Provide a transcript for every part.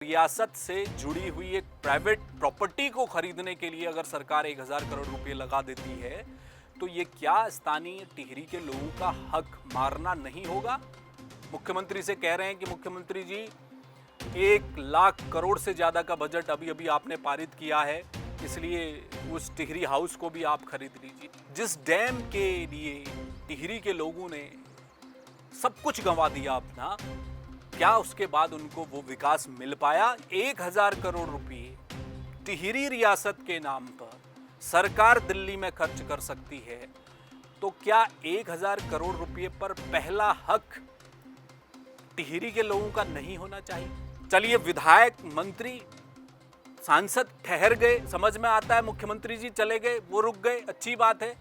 रियासत से जुड़ी हुई एक प्राइवेट प्रॉपर्टी को खरीदने के लिए अगर सरकार 1000 करोड़ रुपए लगा देती है तो ये क्या स्थानीय टिहरी के लोगों का हक मारना नहीं होगा? मुख्यमंत्री से कह रहे हैं कि मुख्यमंत्री जी 1 लाख करोड़ से ज्यादा का बजट अभी अभी आपने पारित किया है, इसलिए उस टिहरी हाउस को भी आप खरीद लीजिए। जिस डैम के लिए टिहरी के लोगों ने सब कुछ गंवा दिया अपना, क्या उसके बाद उनको वो विकास मिल पाया? 1000 करोड़ रुपए टिहरी रियासत के नाम पर सरकार दिल्ली में खर्च कर सकती है, तो क्या 1000 करोड़ रुपए पर पहला हक टिहरी के लोगों का नहीं होना चाहिए? चलिए, विधायक, मंत्री, सांसद ठहर गए, समझ में आता है, मुख्यमंत्री जी चले गए, वो रुक गए, अच्छी बात है।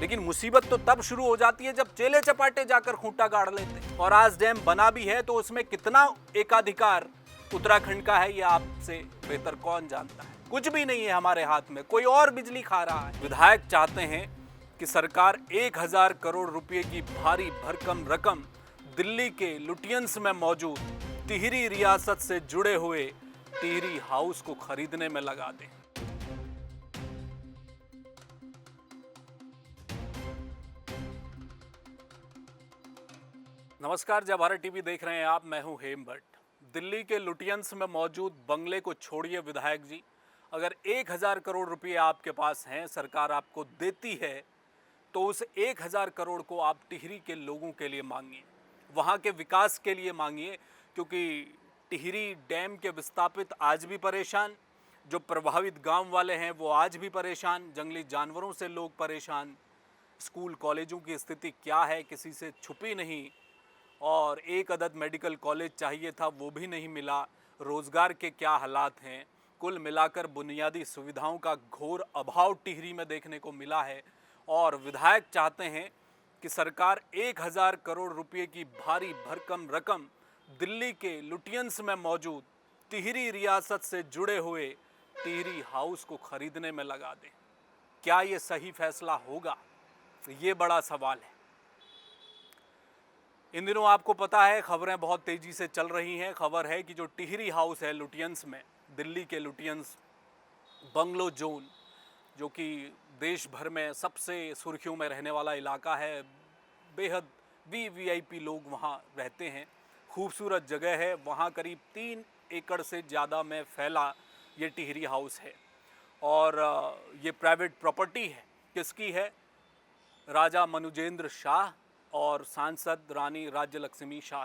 लेकिन मुसीबत तो तब शुरू हो जाती है जब चेले चपाटे जाकर खूंटा गाड़ लेते। और आज डैम बना भी है तो उसमें कितना एकाधिकार उत्तराखंड का है, ये आपसे बेहतर कौन जानता है? कुछ भी नहीं है हमारे हाथ में, कोई और बिजली खा रहा है। विधायक चाहते हैं कि सरकार 1000 करोड़ रुपए की भारी भरकम रकम दिल्ली के लुटियंस में मौजूद टिहरी रियासत से जुड़े हुए टिहरी हाउस को खरीदने में लगा दे। नमस्कार, जय भारत टीवी देख रहे हैं आप, मैं हूं हेम भट्ट। दिल्ली के लुटियंस में मौजूद बंगले को छोड़िए विधायक जी, अगर 1000 करोड़ रुपए आपके पास हैं, सरकार आपको देती है, तो उस 1000 करोड़ को आप टिहरी के लोगों के लिए मांगिए, वहां के विकास के लिए मांगिए। क्योंकि टिहरी डैम के विस्थापित आज भी परेशान, जो प्रभावित गांव वाले हैं वो आज भी परेशान, जंगली जानवरों से लोग परेशान, स्कूल कॉलेजों की स्थिति क्या है किसी से छुपी नहीं, और एक अदद मेडिकल कॉलेज चाहिए था वो भी नहीं मिला, रोज़गार के क्या हालात हैं। कुल मिलाकर बुनियादी सुविधाओं का घोर अभाव टिहरी में देखने को मिला है। और विधायक चाहते हैं कि सरकार 1000 करोड़ रुपए की भारी भरकम रकम दिल्ली के लुटियंस में मौजूद टिहरी रियासत से जुड़े हुए टिहरी हाउस को खरीदने में लगा दे। क्या ये सही फैसला होगा? ये बड़ा सवाल है। इन दिनों आपको पता है, खबरें बहुत तेज़ी से चल रही हैं। खबर है कि जो टिहरी हाउस है लुटियंस में, दिल्ली के लुटियंस बंगलो जोन, जो कि देश भर में सबसे सुर्खियों में रहने वाला इलाका है, बेहद वीआईपी लोग वहाँ रहते हैं, खूबसूरत जगह है। वहाँ करीब 3 एकड़ से ज़्यादा में फैला ये टिहरी हाउस है। और ये प्राइवेट प्रॉपर्टी है। किसकी है? राजा मनुजेंद्र शाह और सांसद रानी राज्य लक्ष्मी शाह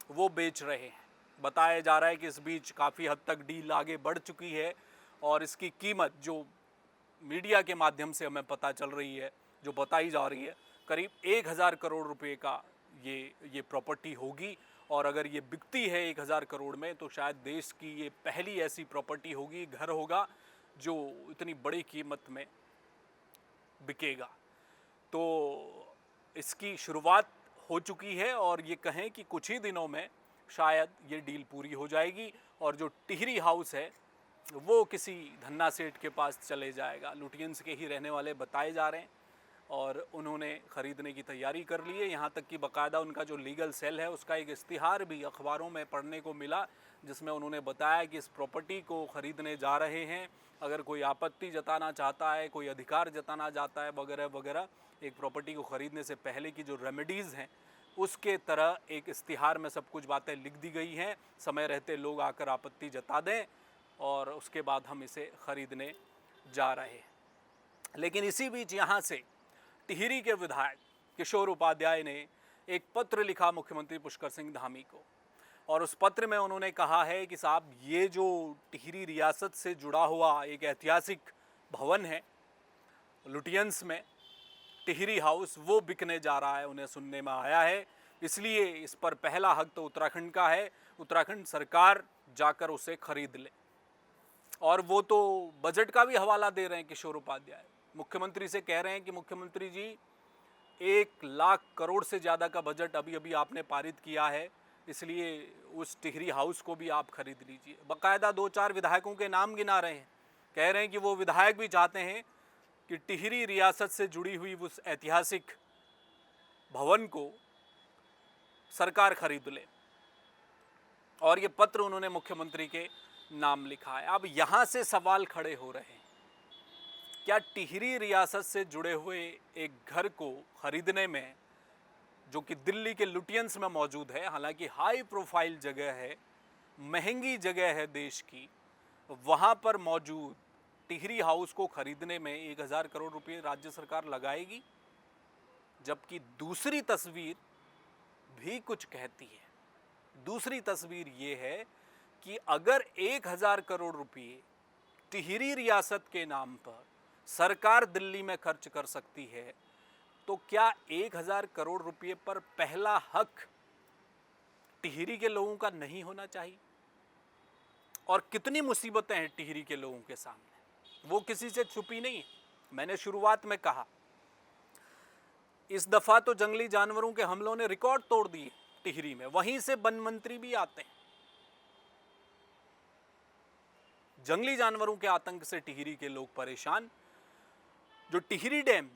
वो बेच रहे हैं। बताया जा रहा है कि इस बीच काफ़ी हद तक डील आगे बढ़ चुकी है और इसकी कीमत, जो मीडिया के माध्यम से हमें पता चल रही है, जो बताई जा रही है, करीब 1000 करोड़ रुपए का ये प्रॉपर्टी होगी। और अगर ये बिकती है 1000 करोड़ में, तो शायद देश की ये पहली ऐसी प्रॉपर्टी होगी, घर होगा, जो इतनी बड़ी कीमत में बिकेगा। तो इसकी शुरुआत हो चुकी है और ये कहें कि कुछ ही दिनों में शायद ये डील पूरी हो जाएगी और जो टिहरी हाउस है वो किसी धन्ना सेठ के पास चले जाएगा। लुटियंस के ही रहने वाले बताए जा रहे हैं और उन्होंने ख़रीदने की तैयारी कर ली है। यहाँ तक कि बाकायदा उनका जो लीगल सेल है उसका एक इश्तिहार भी अखबारों में पढ़ने को मिला, जिसमें उन्होंने बताया कि इस प्रॉपर्टी को ख़रीदने जा रहे हैं, अगर कोई आपत्ति जताना चाहता है, कोई अधिकार जताना चाहता है, वगैरह वगैरह, एक प्रॉपर्टी को ख़रीदने से पहले की जो रेमेडीज़ हैं उसके तरह एक इश्तिहार में सब कुछ बातें लिख दी गई हैं। समय रहते लोग आकर आपत्ति जता दें और उसके बाद हम इसे ख़रीदने जा रहे हैं। लेकिन इसी बीच यहाँ से टिहरी के विधायक किशोर उपाध्याय ने एक पत्र लिखा मुख्यमंत्री पुष्कर सिंह धामी को, और उस पत्र में उन्होंने कहा है कि साहब, ये जो टिहरी रियासत से जुड़ा हुआ एक ऐतिहासिक भवन है लुटियंस में, टिहरी हाउस, वो बिकने जा रहा है, उन्हें सुनने में आया है, इसलिए इस पर पहला हक तो उत्तराखंड का है, उत्तराखंड सरकार जाकर उसे खरीद ले। और वो तो बजट का भी हवाला दे रहे हैं किशोर उपाध्याय, मुख्यमंत्री से कह रहे हैं कि मुख्यमंत्री जी 1 लाख करोड़ से ज़्यादा का बजट अभी अभी आपने पारित किया है, इसलिए उस टिहरी हाउस को भी आप खरीद लीजिए। बाकायदा 2-4 विधायकों के नाम गिना रहे हैं, कह रहे हैं कि वो विधायक भी चाहते हैं कि टिहरी रियासत से जुड़ी हुई उस ऐतिहासिक भवन को सरकार खरीद ले। और ये पत्र उन्होंने मुख्यमंत्री के नाम लिखा है। अब यहाँ से सवाल खड़े हो रहे हैं, क्या टिहरी रियासत से जुड़े हुए एक घर को खरीदने में, जो कि दिल्ली के लुटियंस में मौजूद है, हालांकि हाई प्रोफाइल जगह है, महंगी जगह है देश की, वहाँ पर मौजूद टिहरी हाउस को खरीदने में 1000 करोड़ रुपए राज्य सरकार लगाएगी? जबकि दूसरी तस्वीर भी कुछ कहती है। दूसरी तस्वीर ये है कि अगर 1000 करोड़ रुपए टिहरी रियासत के नाम पर सरकार दिल्ली में खर्च कर सकती है, तो क्या 1000 करोड़ रुपए पर पहला हक टिहरी के लोगों का नहीं होना चाहिए? और कितनी मुसीबतें हैं टिहरी के लोगों के सामने, वो किसी से छुपी नहीं है। मैंने शुरुआत में कहा, इस दफा तो जंगली जानवरों के हमलों ने रिकॉर्ड तोड़ दिए टिहरी में, वहीं से वन मंत्री भी आते हैं। जंगली जानवरों के आतंक से टिहरी के लोग परेशान। जो टिहरी डैम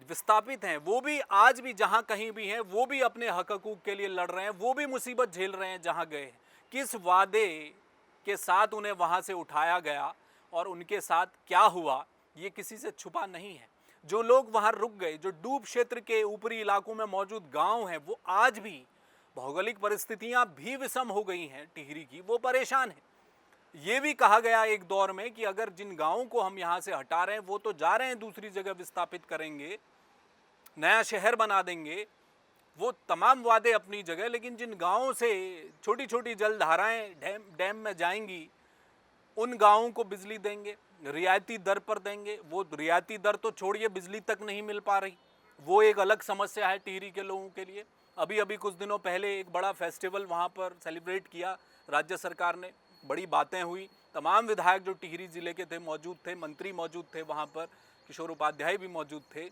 विस्थापित हैं, वो भी आज भी जहां कहीं भी हैं, वो भी अपने हक हकूक के लिए लड़ रहे हैं, वो भी मुसीबत झेल रहे हैं जहां गए। किस वादे के साथ उन्हें वहां से उठाया गया और उनके साथ क्या हुआ, ये किसी से छुपा नहीं है। जो लोग वहां रुक गए, जो डूब क्षेत्र के ऊपरी इलाकों में मौजूद गांव हैं, वो आज भी, भौगोलिक परिस्थितियां भी विषम हो गई हैं टिहरी की, वो परेशान हैं। ये भी कहा गया एक दौर में कि अगर जिन गांवों को हम यहां से हटा रहे हैं, वो तो जा रहे हैं दूसरी जगह विस्थापित करेंगे, नया शहर बना देंगे, वो तमाम वादे अपनी जगह, लेकिन जिन गांवों से छोटी छोटी जलधाराएं डैम में जाएंगी, उन गांवों को बिजली देंगे, रियायती दर पर देंगे। वो रियायती दर तो छोड़िए, बिजली तक नहीं मिल पा रही, वो एक अलग समस्या है टिहरी के लोगों के लिए। अभी अभी कुछ दिनों पहले एक बड़ा फेस्टिवल वहाँ पर सेलिब्रेट किया राज्य सरकार ने, बड़ी बातें हुई, तमाम विधायक जो टिहरी जिले के थे मौजूद थे, मंत्री मौजूद थे वहाँ पर, किशोर उपाध्याय भी मौजूद थे,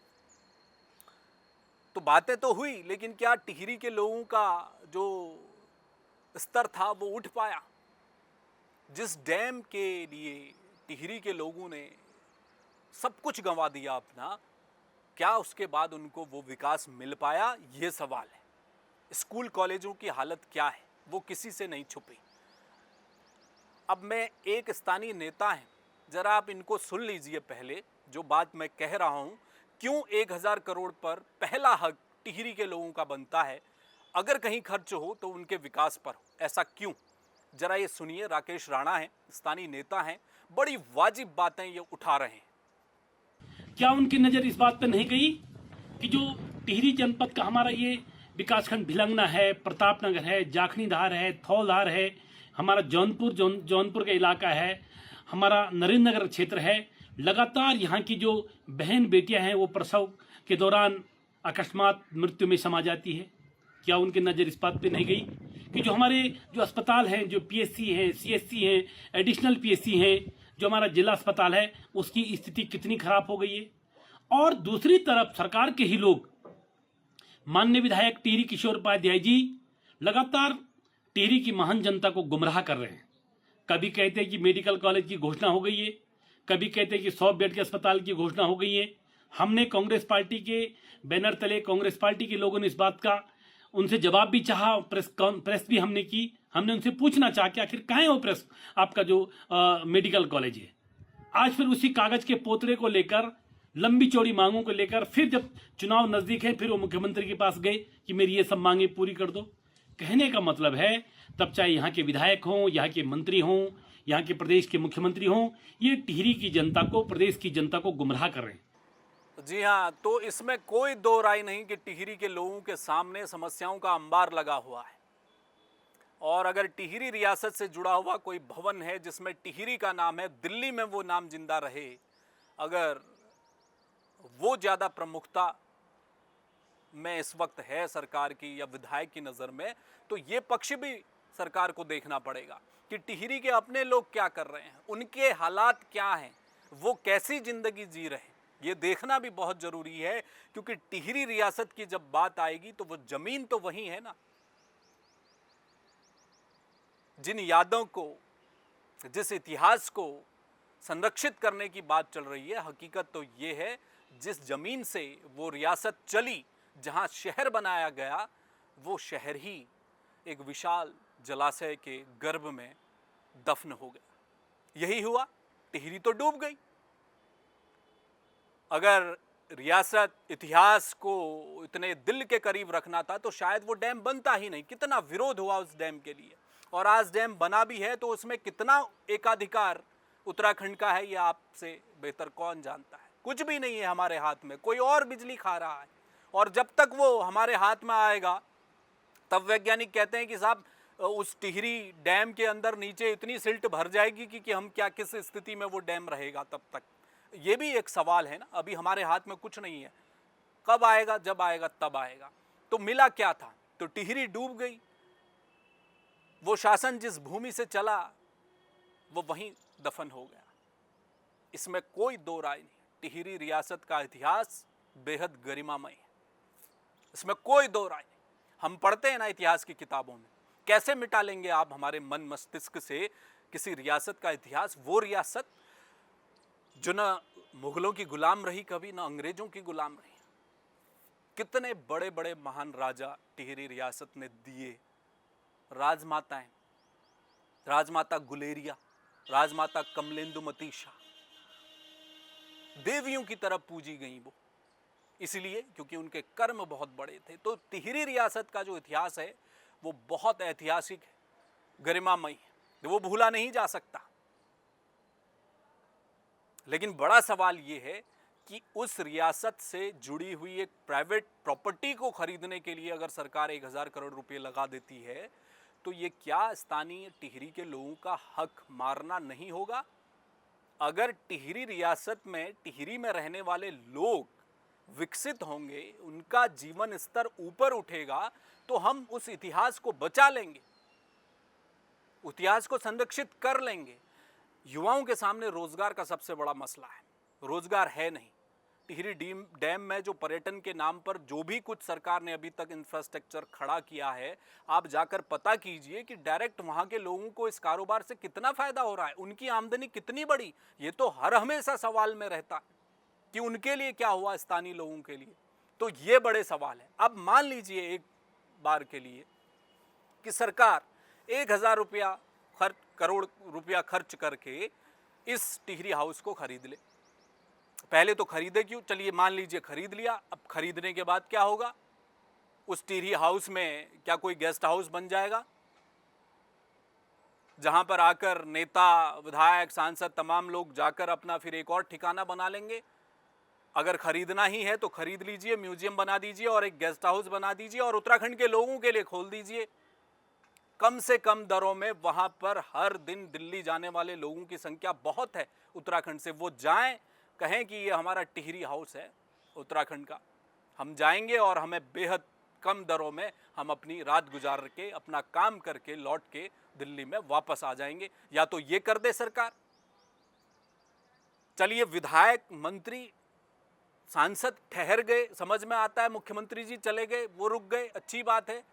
तो बातें तो हुई, लेकिन क्या टिहरी के लोगों का जो स्तर था वो उठ पाया? जिस डैम के लिए टिहरी के लोगों ने सब कुछ गंवा दिया अपना, क्या उसके बाद उनको वो विकास मिल पाया? ये सवाल है। स्कूल कॉलेजों की हालत क्या है, वो किसी से नहीं छुपी। अब मैं, एक स्थानीय नेता हैं, जरा आप इनको सुन लीजिए पहले, जो बात मैं कह रहा हूं, क्यों 1000 करोड़ पर पहला हक टिहरी के लोगों का बनता है, अगर कहीं खर्च हो तो उनके विकास पर हो, ऐसा क्यों? जरा ये सुनिए। राकेश राणा हैं, स्थानीय नेता हैं, बड़ी वाजिब बातें ये उठा रहे हैं। क्या उनकी नजर इस बात पर नहीं गई कि जो टिहरी जनपद का हमारा ये विकासखंड भिलंगना है, प्रतापनगर है, जाखनीधार है, थौलधार है, हमारा जौनपुर का इलाका है, हमारा नरेंद्र नगर क्षेत्र है, लगातार यहाँ की जो बहन बेटियां हैं वो प्रसव के दौरान अकस्मात मृत्यु में समा जाती है। क्या उनकी नज़र इस बात पे नहीं गई कि जो हमारे जो अस्पताल हैं, जो पीएचसी हैं, सीएचसी हैं, एडिशनल पीएचसी हैं, जो हमारा जिला अस्पताल है, उसकी स्थिति कितनी खराब हो गई है। और दूसरी तरफ सरकार के ही लोग, माननीय विधायक टिहरी किशोर उपाध्याय जी लगातार टिहरी की महान जनता को गुमराह कर रहे हैं। कभी कहते हैं कि मेडिकल कॉलेज की घोषणा हो गई है, कभी कहते हैं कि 100 बेड के अस्पताल की घोषणा हो गई है। हमने कांग्रेस पार्टी के बैनर तले कांग्रेस पार्टी के लोगों ने इस बात का उनसे जवाब भी चाहा, प्रेस भी हमने की। हमने उनसे पूछना चाहा कि आखिर कहाँ है वो प्रेस, आपका जो मेडिकल कॉलेज है। आज फिर उसी कागज के पोतरे को लेकर, लंबी चौड़ी मांगों को लेकर, फिर जब चुनाव नजदीक है, फिर वो मुख्यमंत्री के पास गए कि मेरी ये सब मांगे पूरी कर दो। कहने का मतलब है, तब चाहे यहाँ के विधायक हों, यहाँ के मंत्री हों, यहाँ के प्रदेश के मुख्यमंत्री हों, ये टिहरी की जनता को, प्रदेश की जनता को गुमराह कर रहे हैं। जी हाँ, तो इसमें कोई दो राय नहीं कि टिहरी के लोगों के सामने समस्याओं का अंबार लगा हुआ है। और अगर टिहरी रियासत से जुड़ा हुआ कोई भवन है जिसमें टिहरी का नाम है, दिल्ली में वो नाम जिंदा रहे, अगर वो ज़्यादा प्रमुखता में इस वक्त है सरकार की या विधायक की नज़र में, तो ये पक्ष भी सरकार को देखना पड़ेगा कि टिहरी के अपने लोग क्या कर रहे हैं, उनके हालात क्या हैं, वो कैसी ज़िंदगी जी रहे हैं, ये देखना भी बहुत ज़रूरी है। क्योंकि टिहरी रियासत की जब बात आएगी तो वो ज़मीन तो वही है ना, जिन यादों को, जिस इतिहास को संरक्षित करने की बात चल रही है, हकीकत तो ये है, जिस ज़मीन से वो रियासत चली, जहां शहर बनाया गया, वो शहर ही एक विशाल जलाशय के गर्भ में दफन हो गया। यही हुआ, टिहरी तो डूब गई। अगर रियासत इतिहास को इतने दिल के करीब रखना था तो शायद वो डैम बनता ही नहीं। कितना विरोध हुआ उस डैम के लिए, और आज डैम बना भी है तो उसमें कितना एकाधिकार उत्तराखंड का है ये आपसे बेहतर कौन जानता है। कुछ भी नहीं है हमारे हाथ में, कोई और बिजली खा रहा है। और जब तक वो हमारे हाथ में आएगा तब वैज्ञानिक कहते हैं कि साहब उस टिहरी डैम के अंदर नीचे इतनी सिल्ट भर जाएगी कि हम क्या, किस स्थिति में वो डैम रहेगा तब तक। ये भी एक सवाल है ना। अभी हमारे हाथ में कुछ नहीं है, कब आएगा, जब आएगा तब आएगा। तो मिला क्या था, तो टिहरी डूब गई। वो शासन जिस भूमि से चला वो वहीं दफन हो गया। इसमें कोई दो राय नहीं। टिहरी रियासत का इतिहास बेहद गरिमामय है, इसमें कोई दो राय नहीं। हम पढ़ते हैं ना इतिहास की किताबों में, कैसे मिटा लेंगे आप हमारे मन मस्तिष्क से किसी रियासत का इतिहास। वो रियासत जो ना मुगलों की गुलाम रही कभी, ना अंग्रेजों की गुलाम रही। कितने बड़े बड़े महान राजा टिहरी रियासत ने दिए। राजमाताएं, राजमाता गुलेरिया, राजमाता कमलेंदुमती शाह, देवियों की तरह पूजी गई वो, इसलिए क्योंकि उनके कर्म बहुत बड़े थे। तो टिहरी रियासत का जो इतिहास है वो बहुत ऐतिहासिक है, गरिमामय है, वो भूला नहीं जा सकता। लेकिन बड़ा सवाल ये है कि उस रियासत से जुड़ी हुई एक प्राइवेट प्रॉपर्टी को खरीदने के लिए अगर सरकार 1000 करोड़ रुपए लगा देती है तो ये क्या स्थानीय टिहरी के लोगों का हक मारना नहीं होगा? अगर टिहरी रियासत में, टिहरी में रहने वाले लोग विकसित होंगे, उनका जीवन स्तर ऊपर उठेगा तो हम उस इतिहास को बचा लेंगे, इतिहास को संरक्षित कर लेंगे। युवाओं के सामने रोजगार का सबसे बड़ा मसला है, रोजगार है नहीं। टिहरी डैम में जो पर्यटन के नाम पर जो भी कुछ सरकार ने अभी तक इंफ्रास्ट्रक्चर खड़ा किया है, आप जाकर पता कीजिए कि डायरेक्ट वहां के लोगों को इस कारोबार से कितना फायदा हो रहा है, उनकी आमदनी कितनी बड़ी। ये तो हर हमेशा सवाल में रहता है कि उनके लिए क्या हुआ, स्थानीय लोगों के लिए। तो ये बड़े सवाल है। अब मान लीजिए एक बार के लिए कि सरकार 1000 करोड़ रुपया खर्च करके इस टिहरी हाउस को खरीद ले। पहले तो खरीदे क्यों, चलिए मान लीजिए खरीद लिया। अब खरीदने के बाद क्या होगा, उस टिहरी हाउस में क्या कोई गेस्ट हाउस बन जाएगा जहां पर आकर नेता, विधायक, सांसद तमाम लोग जाकर अपना फिर एक और ठिकाना बना लेंगे? अगर खरीदना ही है तो खरीद लीजिए, म्यूजियम बना दीजिए और एक गेस्ट हाउस बना दीजिए और उत्तराखंड के लोगों के लिए खोल दीजिए। कम से कम दरों में वहां पर हर दिन दिल्ली जाने वाले लोगों की संख्या बहुत है उत्तराखंड से। वो जाएं, कहें कि ये हमारा टिहरी हाउस है उत्तराखंड का, हम जाएंगे और हमें बेहद कम दरों में हम अपनी रात गुजार के, अपना काम करके लौट के दिल्ली में वापस आ जाएंगे। या तो ये कर दे सरकार। चलिए विधायक, मंत्री, सांसद ठहर गए, समझ में आता है, मुख्यमंत्री जी चले गए, वो रुक गए, अच्छी बात है।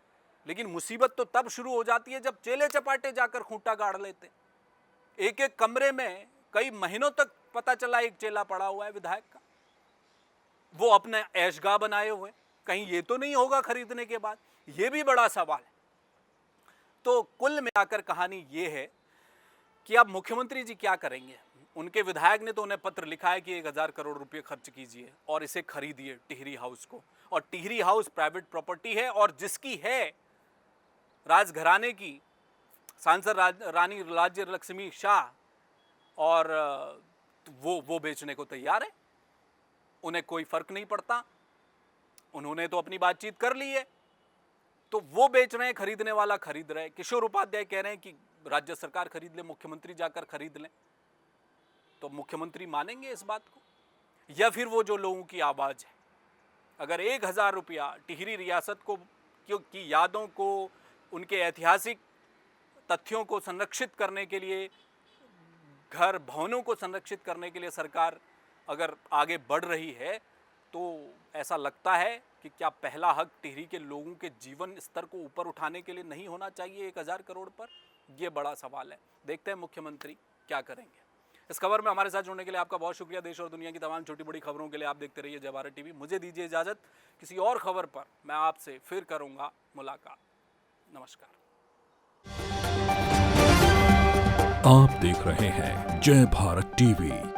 लेकिन मुसीबत तो तब शुरू हो जाती है जब चेले चपाटे जाकर खूंटा गाड़ लेते। एक एक कमरे में कई महीनों तक पता चला एक चेला पड़ा हुआ है विधायक का, वो अपने ऐशगाह बनाए हुए। कहीं ये तो नहीं होगा खरीदने के बाद? ये भी बड़ा सवाल है। तो कुल मिलाकर कहानी ये है कि अब मुख्यमंत्री जी क्या करेंगे। उनके विधायक ने तो उन्हें पत्र लिखा है कि 1000 करोड़ रुपए खर्च कीजिए और इसे खरीदिए टिहरी हाउस को। और टिहरी हाउस प्राइवेट प्रॉपर्टी है और जिसकी है राजघराने की, सांसद रानी राज्य लक्ष्मी शाह, और वो बेचने को तैयार है। उन्हें कोई फर्क नहीं पड़ता, उन्होंने तो अपनी बातचीत कर ली है। तो वो बेच रहे हैं, खरीदने वाला खरीद रहे हैं। किशोर उपाध्याय कह रहे हैं कि राज्य सरकार खरीद ले, मुख्यमंत्री जाकर खरीद लें। तो मुख्यमंत्री मानेंगे इस बात को? या फिर वो जो लोगों की आवाज़ है, अगर 1000 रुपया टिहरी रियासत को की यादों को, उनके ऐतिहासिक तथ्यों को संरक्षित करने के लिए, घर भवनों को संरक्षित करने के लिए सरकार अगर आगे बढ़ रही है, तो ऐसा लगता है कि क्या पहला हक टिहरी के लोगों के जीवन स्तर को ऊपर उठाने के लिए नहीं होना चाहिए 1000 करोड़ पर? ये बड़ा सवाल है। देखते हैं मुख्यमंत्री क्या करेंगे। इस खबर में हमारे साथ जुड़ने के लिए आपका बहुत शुक्रिया। देश और दुनिया की तमाम छोटी बड़ी खबरों के लिए आप देखते रहिए जय भारत टीवी। मुझे दीजिए इजाज़त, किसी और खबर पर मैं आपसे फिर करूँगा मुलाकात। नमस्कार। आप देख रहे हैं जय भारत टीवी।